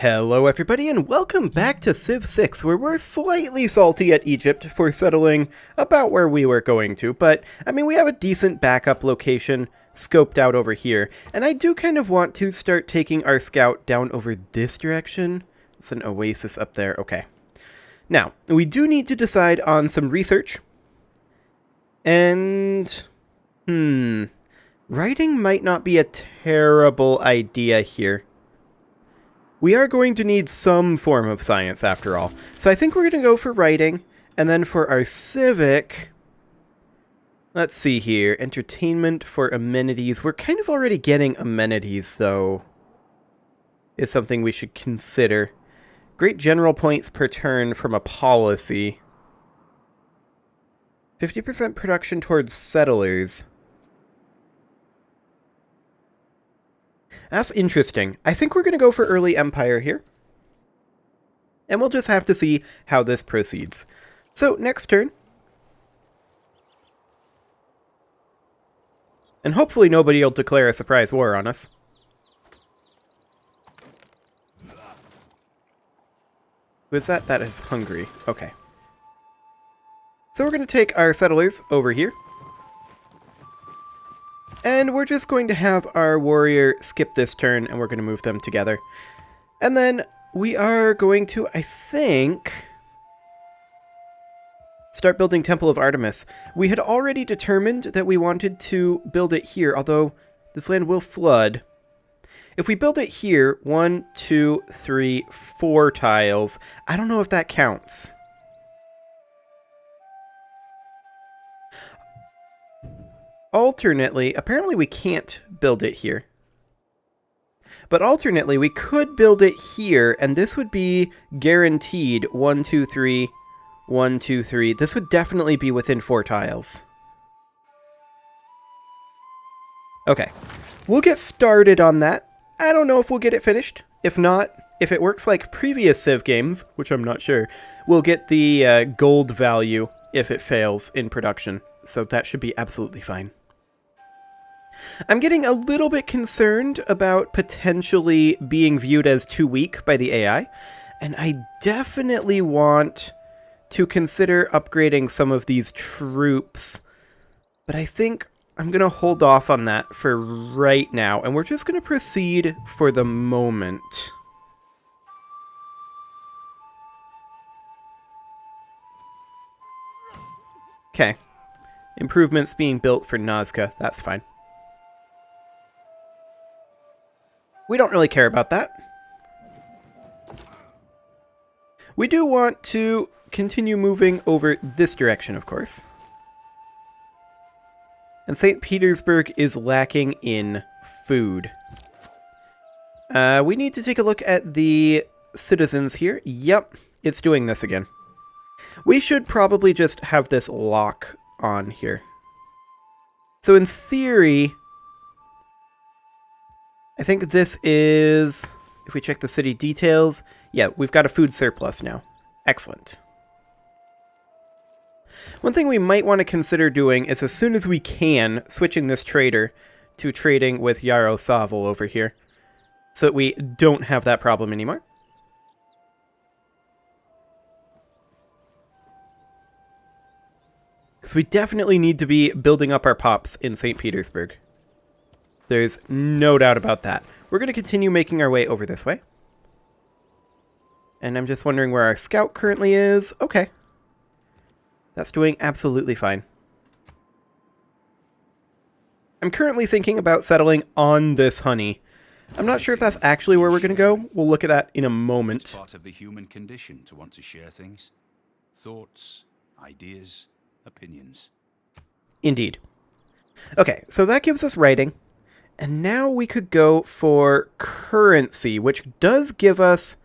Hello everybody and welcome back to Civ 6, where we're slightly salty at Egypt for settling about where we were going to, but I mean we have a decent backup location scoped out over here, and I do kind of want to start taking our scout down over this direction. It's an oasis up there, okay. Now, we do need to decide on some research, and writing might not be a terrible idea here. We are going to need some form of science after all. So I think we're going to go for writing, and then for our civic, let's see here, entertainment for amenities. We're kind of already getting amenities, though, is something we should consider. Great general points per turn from a policy. 50% production towards settlers. That's interesting. I think we're going to go for early empire here. And we'll just have to see how this proceeds. So, next turn. And hopefully nobody will declare a surprise war on us. Who is that? That is Hungary. Okay. So we're going to take our settlers over here. And we're just going to have our warrior skip this turn, and we're going to move them together. And then we are going to, I think, start building Temple of Artemis. We had already determined that we wanted to build it here, although this land will flood. If we build it here, 1, 2, 3, 4 tiles, I don't know if that counts. Alternately, apparently we can't build it here. But alternately, we could build it here, and this would be guaranteed 1, 2, 3, 1, 2, 3. This would definitely be within 4 tiles. Okay, we'll get started on that. I don't know if we'll get it finished. If not, if it works like previous Civ games, which I'm not sure, we'll get the gold value if it fails in production. So that should be absolutely fine. I'm getting a little bit concerned about potentially being viewed as too weak by the AI, and I definitely want to consider upgrading some of these troops, but I think I'm going to hold off on that for right now, and we're just going to proceed for the moment. Okay. Improvements being built for Nazca, that's fine. We don't really care about that. We do want to continue moving over this direction, of course. And St. Petersburg is lacking in food. We need to take a look at the citizens here. Yep, it's doing this again. We should probably just have this lock on here. So in theory, I think this is, if we check the city details, yeah, we've got a food surplus now. Excellent. One thing we might want to consider doing is, as soon as we can, switching this trader to trading with Yaroslavl over here, so that we don't have that problem anymore. Because we definitely need to be building up our pops in St. Petersburg. There's no doubt about that. We're going to continue making our way over this way. And I'm just wondering where our scout currently is. Okay. That's doing absolutely fine. I'm currently thinking about settling on this honey. I'm not sure if that's actually where we're going to go. We'll look at that in a moment. It's part of the human condition to want to share things. Thoughts, ideas, opinions. Indeed. Okay, so that gives us writing. And now we could go for currency, which does give us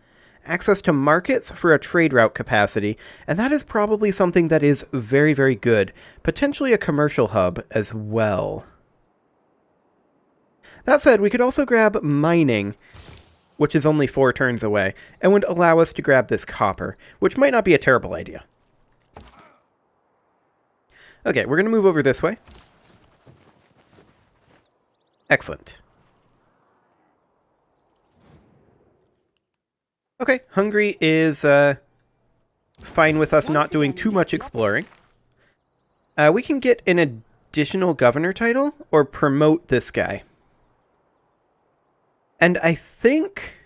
access to markets for a trade route capacity. And that is probably something that is very, very good. Potentially a commercial hub as well. That said, we could also grab mining, which is only 4 turns away, and would allow us to grab this copper, which might not be a terrible idea. Okay, we're going to move over this way. Excellent. Okay, Hungary is fine with us not doing too much exploring. We can get an additional governor title or promote this guy. And I think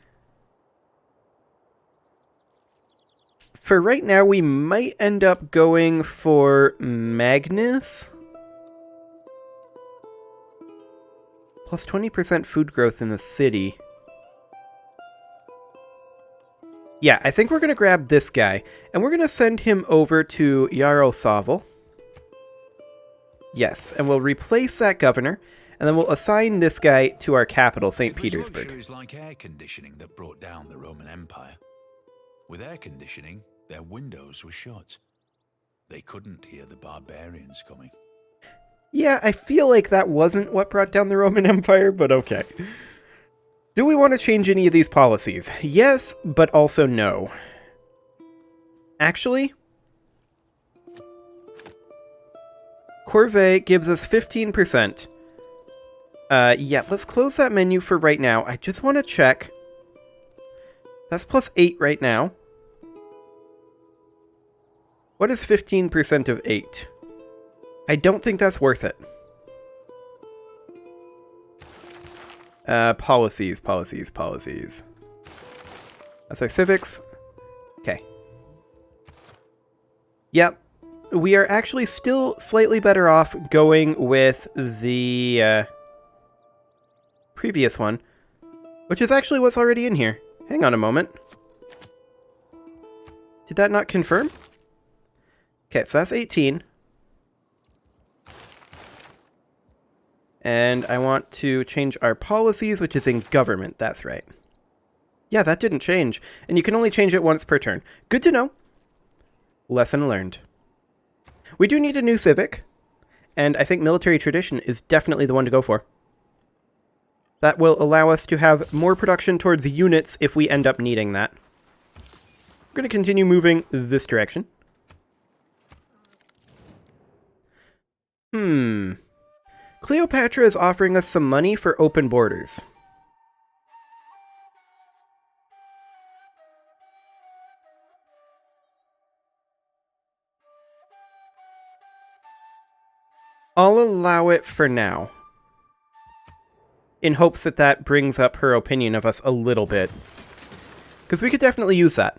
for right now we might end up going for Magnus. Plus 20% food growth in the city. Yeah, I think we're going to grab this guy, and we're going to send him over to Yaroslavl. Yes, and we'll replace that governor, and then we'll assign this guy to our capital, St. Petersburg. It was like air conditioning that brought down the Roman Empire. With air conditioning, their windows were shut. They couldn't hear the barbarians coming. Yeah, I feel like that wasn't what brought down the Roman Empire, but okay. Do we want to change any of these policies? Yes, but also no. Actually, Corvée gives us 15%. Yeah, let's close that menu for right now. I just want to check. That's plus 8 right now. What is 15% of 8? I don't think that's worth it. Policies. That's our civics. Okay. Yep. We are actually still slightly better off going with the previous one, which is actually what's already in here. Hang on a moment. Did that not confirm? Okay, so that's 18. And I want to change our policies, which is in government. That's right. Yeah, that didn't change. And you can only change it once per turn. Good to know. Lesson learned. We do need a new civic. And I think military tradition is definitely the one to go for. That will allow us to have more production towards units if we end up needing that. We're going to continue moving this direction. Cleopatra is offering us some money for open borders. I'll allow it for now, in hopes that that brings up her opinion of us a little bit. Because we could definitely use that.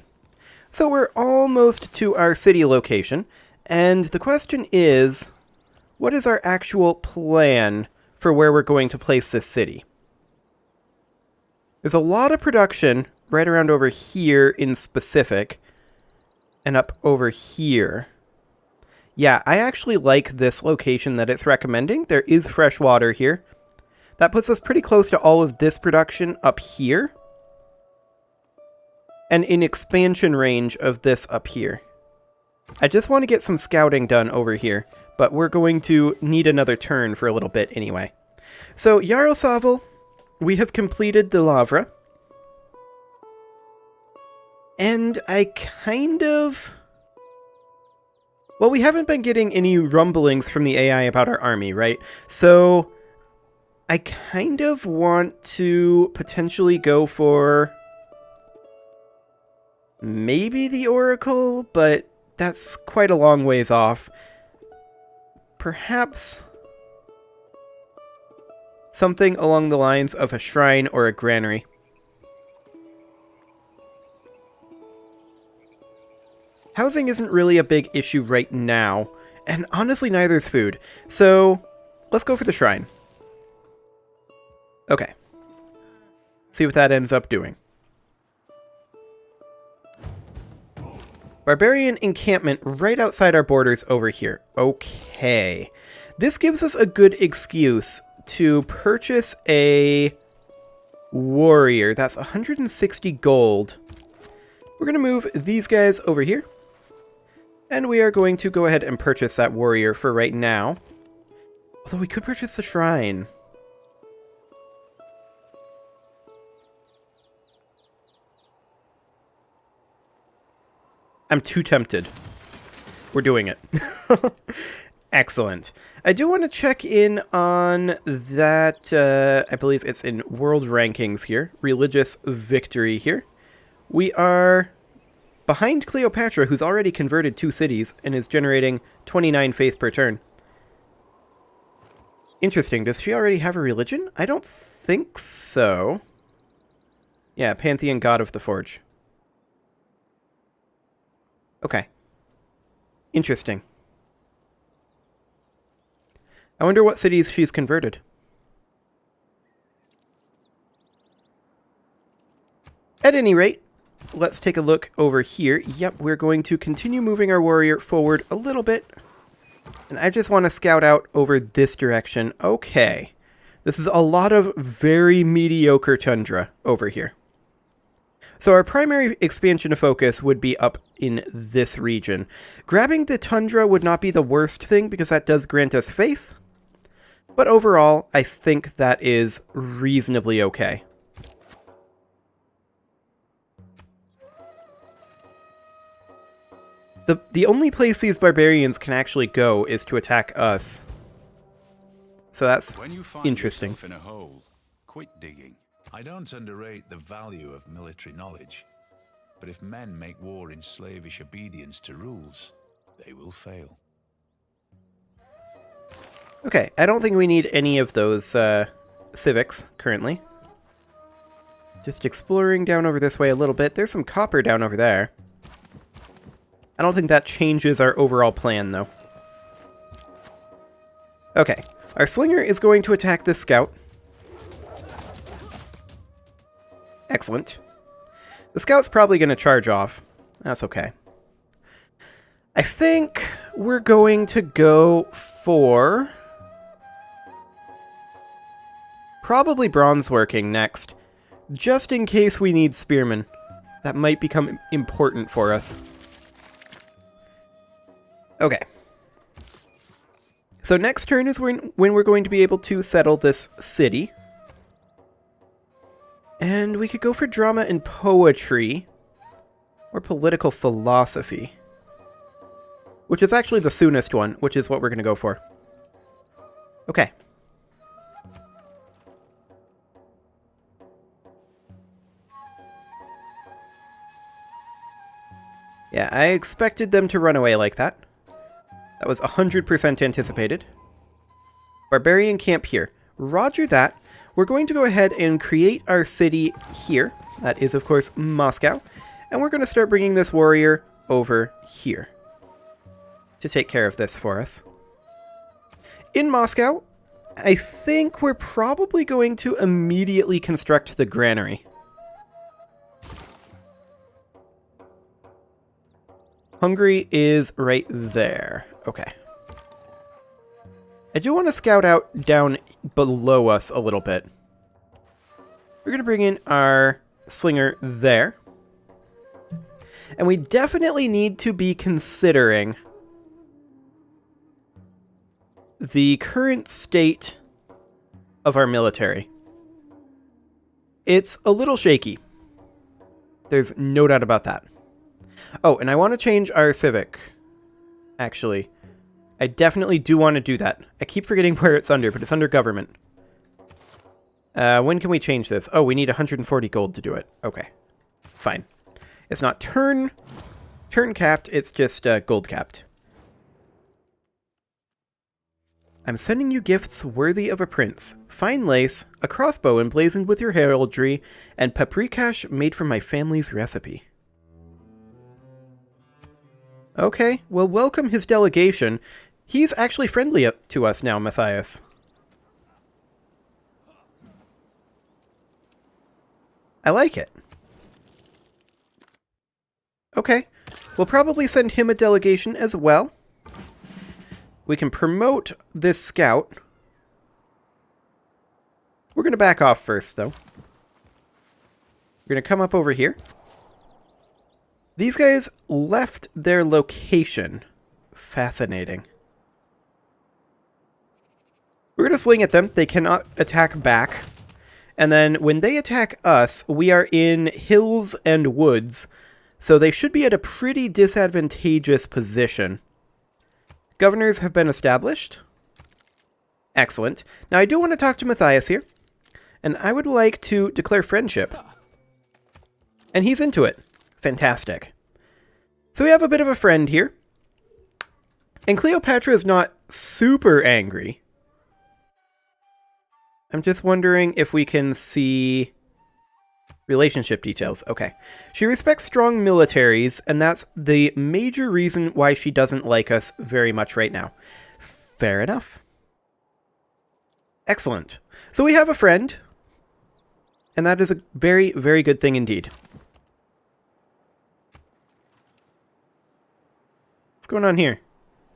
So we're almost to our city location, and the question is, what is our actual plan for where we're going to place this city? There's a lot of production right around over here in specific, and up over here. Yeah, I actually like this location that it's recommending. There is fresh water here. That puts us pretty close to all of this production up here. And in expansion range of this up here. I just want to get some scouting done over here, but we're going to need another turn for a little bit anyway. So, Yaroslavl, we have completed the Lavra. And I kind of... Well, we haven't been getting any rumblings from the AI about our army, right? So, I kind of want to potentially go for maybe the Oracle, but that's quite a long ways off. Perhaps something along the lines of a shrine or a granary. Housing isn't really a big issue right now, and honestly neither is food. So, let's go for the shrine. Okay. See what that ends up doing. Barbarian encampment right outside our borders over here. Okay. This gives us a good excuse to purchase a warrior. That's 160 gold. We're going to move these guys over here. And we are going to go ahead and purchase that warrior for right now. Although we could purchase the shrine. I'm too tempted. We're doing it. Excellent. I do want to check in on that, I believe it's in world rankings here. Religious victory here. We are behind Cleopatra, who's already converted 2 cities and is generating 29 faith per turn. Interesting. Does she already have a religion? I don't think so. Yeah, Pantheon God of the Forge. Okay. Interesting. I wonder what cities she's converted. At any rate, let's take a look over here. Yep, we're going to continue moving our warrior forward a little bit. And I just want to scout out over this direction. Okay. This is a lot of very mediocre tundra over here. So our primary expansion of focus would be up in this region. Grabbing the tundra would not be the worst thing because that does grant us faith. But overall, I think that is reasonably okay. The only place these barbarians can actually go is to attack us. So that's When you find interesting. yourself in a hole, quit digging. I don't underrate the value of military knowledge, but if men make war in slavish obedience to rules, they will fail. Okay, I don't think we need any of those civics currently. Just exploring down over this way a little bit. There's some copper down over there. I don't think that changes our overall plan, though. Okay, our slinger is going to attack this scout. Excellent. The scout's probably going to charge off. That's okay. I think we're going to go for probably bronze working next, just in case we need spearmen. That might become important for us. Okay. So next turn is when we're going to be able to settle this city. And we could go for drama and poetry, or political philosophy, which is actually the soonest one, which is what we're going to go for. Okay. Yeah, I expected them to run away like that. That was 100% anticipated. Barbarian camp here. Roger that. We're going to go ahead and create our city here. That is, of course, Moscow. And we're going to start bringing this warrior over here to take care of this for us. In Moscow, I think we're probably going to immediately construct the granary. Hungary is right there. Okay. I do want to scout out down below us a little bit. We're going to bring in our slinger there. And we definitely need to be considering the current state of our military. It's a little shaky. There's no doubt about that. Oh, and I want to change our civic. Actually, I definitely do want to do that. I keep forgetting where it's under, but it's under government. When can we change this? Oh, we need 140 gold to do it. Okay, fine. It's not turn capped, it's just gold capped. I'm sending you gifts worthy of a prince. Fine lace, a crossbow emblazoned with your heraldry, and paprikash made from my family's recipe. Okay, well, welcome his delegation. He's actually friendly to us now, Matthias. I like it. Okay, we'll probably send him a delegation as well. We can promote this scout. We're going to back off first, though. We're going to come up over here. These guys left their location. Fascinating. We're going to sling at them. They cannot attack back. And then when they attack us, we are in hills and woods. So they should be at a pretty disadvantageous position. Governors have been established. Excellent. Now I do want to talk to Matthias here. And I would like to declare friendship. And he's into it. Fantastic. So we have a bit of a friend here. And Cleopatra is not super angry. I'm just wondering if we can see relationship details. Okay. She respects strong militaries, and that's the major reason why she doesn't like us very much right now. Fair enough. Excellent. So we have a friend, and that is a very, very good thing indeed. What's going on here?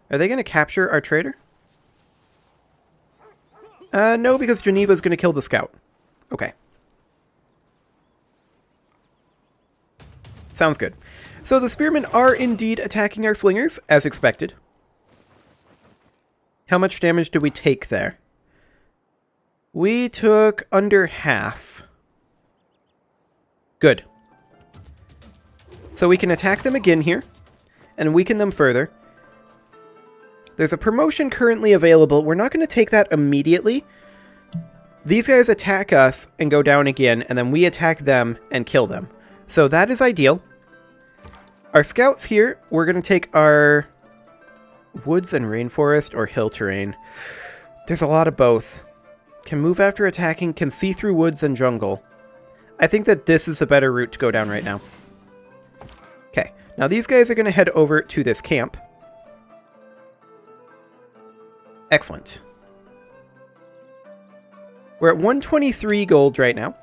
Are they going to capture our trader? No, because Geneva's going to kill the scout. Okay. Sounds good. So the spearmen are indeed attacking our slingers, as expected. How much damage did we take there? We took under half. Good. So we can attack them again here, and weaken them further. There's a promotion currently available. We're not going to take that immediately. These guys attack us and go down again, and then we attack them and kill them. So that is ideal. Our scouts here, we're going to take our woods and rainforest or hill terrain. There's a lot of both. Can move after attacking, can see through woods and jungle. I think that this is a better route to go down right now. Okay, now these guys are going to head over to this camp. Excellent. We're at 123 gold right now.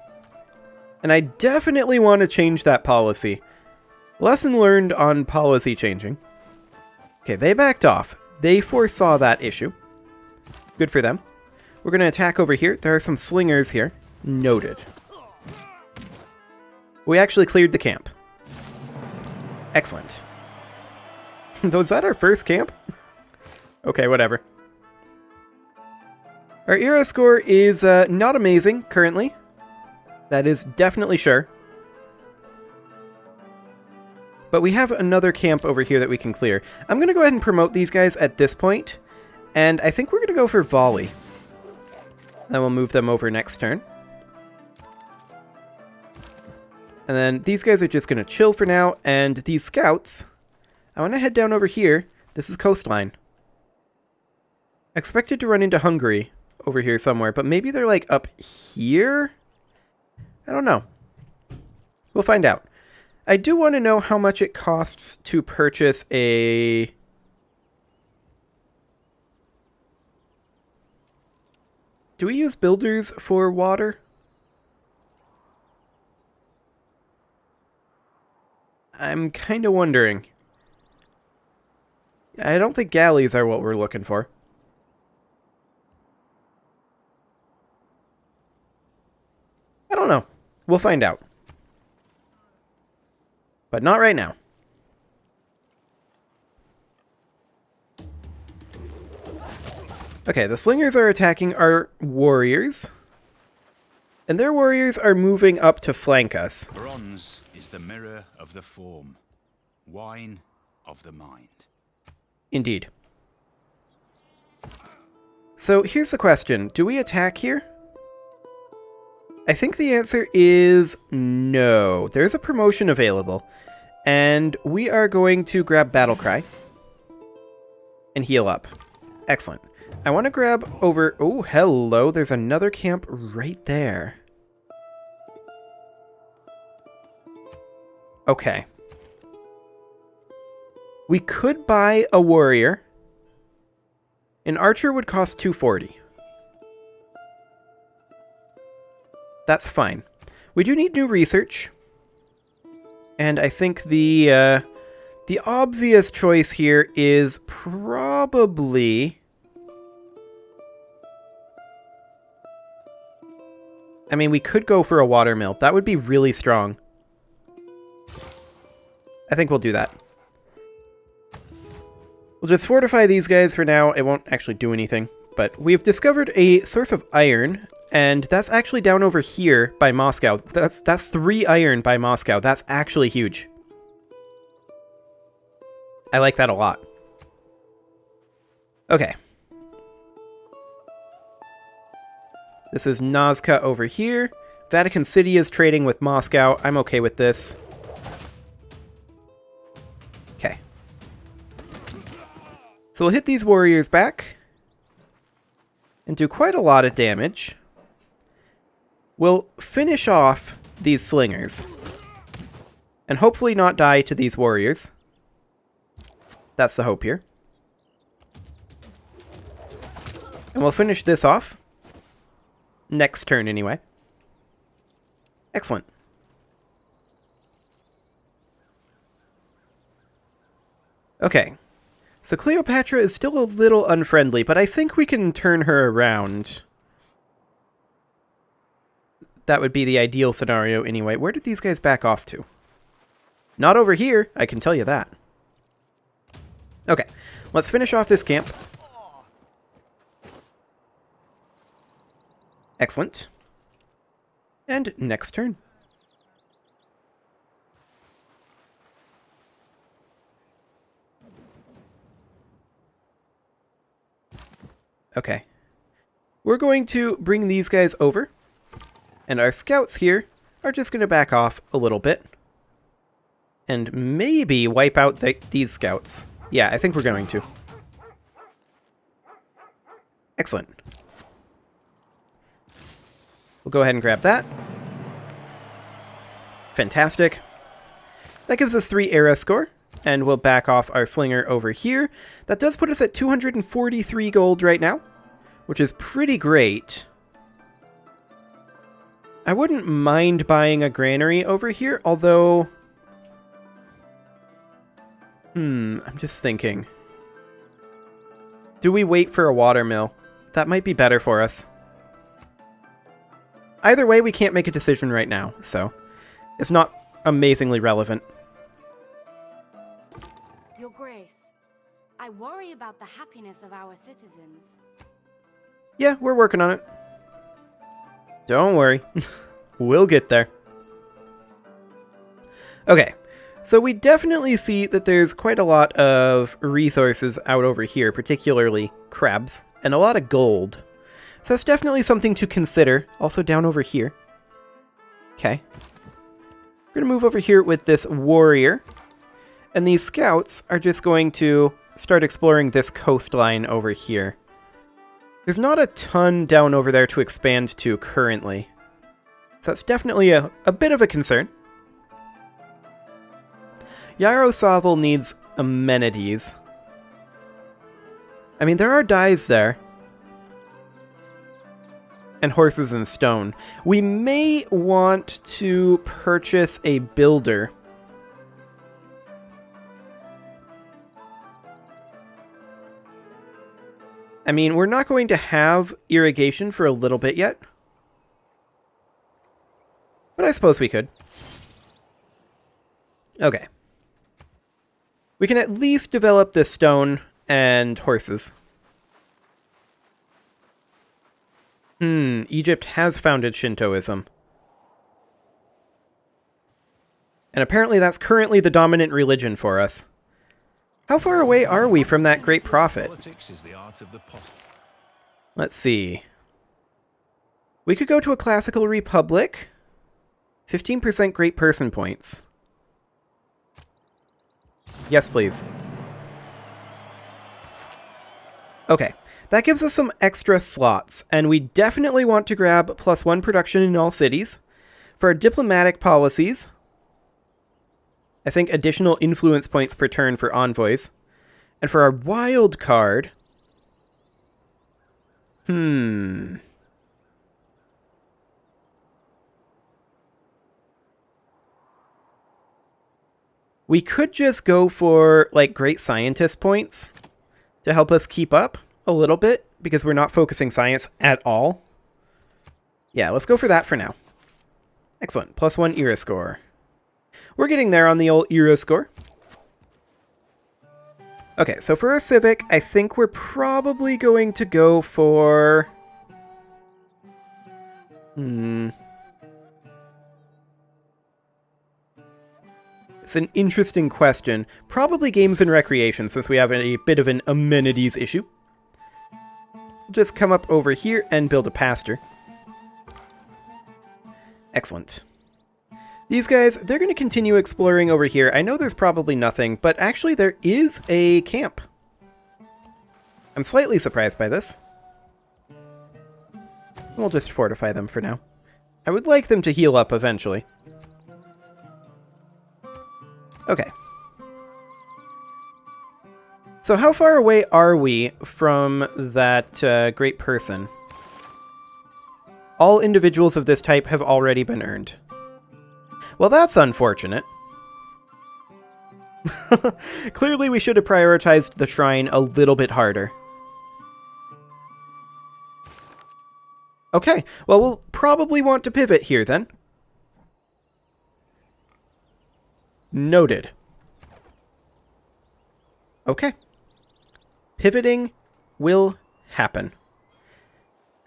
And I definitely want to change that policy. Lesson learned on policy changing. Okay, they backed off. They foresaw that issue. Good for them. We're going to attack over here. There are some slingers here. Noted. We actually cleared the camp. Excellent. Was that our first camp? Okay, whatever. Our era score is not amazing currently. That is definitely sure. But we have another camp over here that we can clear. I'm going to go ahead and promote these guys at this point. And I think we're going to go for volley. Then we'll move them over next turn. And then these guys are just going to chill for now. And these scouts, I want to head down over here. This is coastline. Expected to run into Hungary over here somewhere. But maybe they're like up here? I don't know. We'll find out. I do want to know how much it costs to purchase a... Do we use builders for water? I'm kind of wondering. I don't think galleys are what we're looking for. I don't know. We'll find out. But not right now. Okay, the slingers are attacking our warriors. And their warriors are moving up to flank us. Bronze is the mirror of the form, wine of the mind. Indeed. So here's the question. Do we attack here? I think the answer is no. There's a promotion available. And we are going to grab Battle Cry. And heal up. Excellent. I want to grab over... Oh, hello. There's another camp right there. Okay. We could buy a warrior. An archer would cost 240. That's fine. We do need new research. And I think the obvious choice here is probably... I mean, we could go for a watermill. That would be really strong. I think we'll do that. We'll just fortify these guys for now. It won't actually do anything. But we've discovered a source of iron. And that's actually down over here by Moscow. That's 3 iron by Moscow. That's actually huge. I like that a lot. Okay. This is Nazca over here. Vatican City is trading with Moscow. I'm okay with this. So we'll hit these warriors back and do quite a lot of damage. We'll finish off these slingers and hopefully not die to these warriors. That's the hope here. And we'll finish this off. Next turn, anyway. Excellent. Okay. So Cleopatra is still a little unfriendly, but I think we can turn her around. That would be the ideal scenario anyway. Where did these guys back off to? Not over here, I can tell you that. Okay, let's finish off this camp. Excellent. And next turn. Okay. We're going to bring these guys over. And our scouts here are just going to back off a little bit. And maybe wipe out these scouts. Yeah, I think we're going to. Excellent. We'll go ahead and grab that. Fantastic. That gives us 3 era score. And we'll back off our slinger over here. That does put us at 243 gold right now, which is pretty great. I wouldn't mind buying a granary over here, although... I'm just thinking. Do we wait for a watermill? That might be better for us. Either way, we can't make a decision right now, so it's not amazingly relevant. Your Grace, I worry about the happiness of our citizens. Yeah, we're working on it. Don't worry. We'll get there. Okay, so we definitely see that there's quite a lot of resources out over here, particularly crabs, and a lot of gold. So that's definitely something to consider. Also down over here. Okay. We're going to move over here with this warrior. And these scouts are just going to start exploring this coastline over here. There's not a ton down over there to expand to currently. So that's definitely a bit of a concern. Yaroslavl needs amenities. I mean, there are dyes there. And horses and stone. We may want to purchase a builder. I mean, we're not going to have irrigation for a little bit yet. But I suppose we could. Okay. We can at least develop this stone and horses. Egypt has founded Shintoism. And apparently that's currently the dominant religion for us. How far away are we from that great prophet? Let's see. We could go to a classical republic. 15% great person points. Yes, please. Okay. That gives us some extra slots, and we definitely want to grab +1 production in all cities. For our diplomatic policies, I think additional influence points per turn for envoys. And for our wild card, we could just go for, like, great scientist points to help us keep up a little bit, because we're not focusing science at all. Yeah, let's go for that for now. Excellent. +1 era score. We're getting there on the old era score. Okay, so for our civic, I think we're probably going to go for... It's an interesting question. Probably games and recreation, since we have a bit of an amenities issue. Just come up over here and build a pasture. Excellent. These guys, they're going to continue exploring over here. I know there's probably nothing, but actually there is a camp. I'm slightly surprised by this. We'll just fortify them for now. I would like them to heal up eventually. Okay. So how far away are we from that great person? All individuals of this type have already been earned. Well, that's unfortunate. Clearly we should have prioritized the shrine a little bit harder. Okay, well, we'll probably want to pivot here then. Noted. Okay. Pivoting will happen.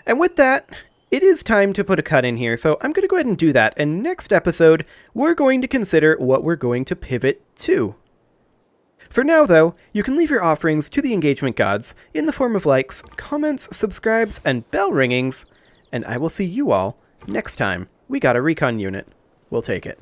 And with that, it is time to put a cut in here, so I'm going to go ahead and do that, and next episode, we're going to consider what we're going to pivot to. For now, though, you can leave your offerings to the engagement gods in the form of likes, comments, subscribes, and bell ringings, and I will see you all next time we got a recon unit. We'll take it.